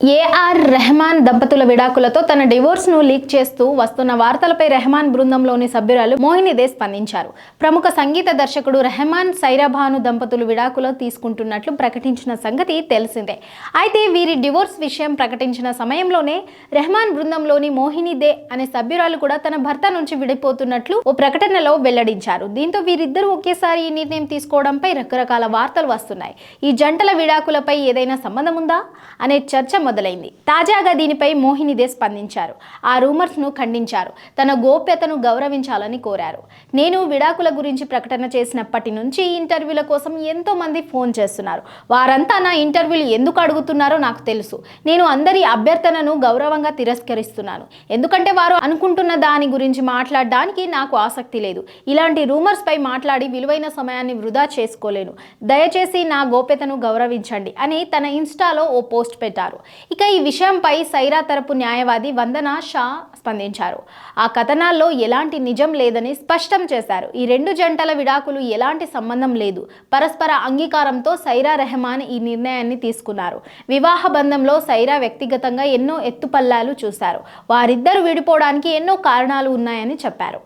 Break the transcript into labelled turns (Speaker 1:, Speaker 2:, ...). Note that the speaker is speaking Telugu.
Speaker 1: ఏఆర్ రెహమాన్ దంపతుల విడాకులతో తన డివోర్స్ ను లీక్ చేస్తూ వస్తున్న వార్తలపై రెహమాన్ బృందంలోని సభ్యురాలు మోహినిదే స్పందించారు. ప్రముఖ సంగీత దర్శకుడు రెహమాన్, సైరా భాను దంపతులు విడాకులు తీసుకుంటున్నట్లు ప్రకటించిన సంగతి తెలిసిందే. అయితే వీరి డివోర్స్ విషయం ప్రకటించిన సమయంలోనే రెహమాన్ బృందంలోని మోహినిదే అనే సభ్యురాలు కూడా తన భర్త నుంచి విడిపోతున్నట్లు ఓ ప్రకటనలో వెల్లడించారు. దీంతో వీరిద్దరూ ఒకేసారి ఈ నిర్ణయం తీసుకోవడంపై రకరకాల వార్తలు వస్తున్నాయి. ఈ జంటల విడాకులపై ఏదైనా సంబంధం ఉందా అనే చర్చ మొదలైంది. తాజాగా దీనిపై మోహినిదే స్పందించారు. ఆ రూమర్స్ ను ఖండించారు. తన గోప్యతను గౌరవించాలని కోరారు. నేను విడాకుల గురించి ప్రకటన చేసినప్పటి నుంచి ఇంటర్వ్యూల కోసం ఎంతో మంది ఫోన్ చేస్తున్నారు. వారంతా నా ఇంటర్వ్యూలు ఎందుకు అడుగుతున్నారో నాకు తెలుసు. నేను అందరి అభ్యర్థనను గౌరవంగా తిరస్కరిస్తున్నాను. ఎందుకంటే వారు అనుకుంటున్న దాని గురించి మాట్లాడడానికి నాకు ఆసక్తి లేదు. ఇలాంటి రూమర్స్ పై మాట్లాడి విలువైన సమయాన్ని వృధా చేసుకోలేను. దయచేసి నా గోప్యతను గౌరవించండి అని తన ఇన్స్టాలో ఓ పోస్ట్ పెట్టారు. ఇక ఈ విషయంపై సైరా తరపు న్యాయవాది వందనా షా స్పందించారు. ఆ కథనాల్లో ఎలాంటి నిజం లేదని స్పష్టం చేశారు. ఈ రెండు జంటల విడాకులు ఎలాంటి సంబంధం లేదు. పరస్పర అంగీకారంతో సైరా రెహమాన్ ఈ నిర్ణయాన్ని తీసుకున్నారు. వివాహ బంధంలో సైరా వ్యక్తిగతంగా ఎన్నో ఎత్తుపల్లాలు చూశారు. వారిద్దరూ విడిపోవడానికి ఎన్నో కారణాలు ఉన్నాయని చెప్పారు.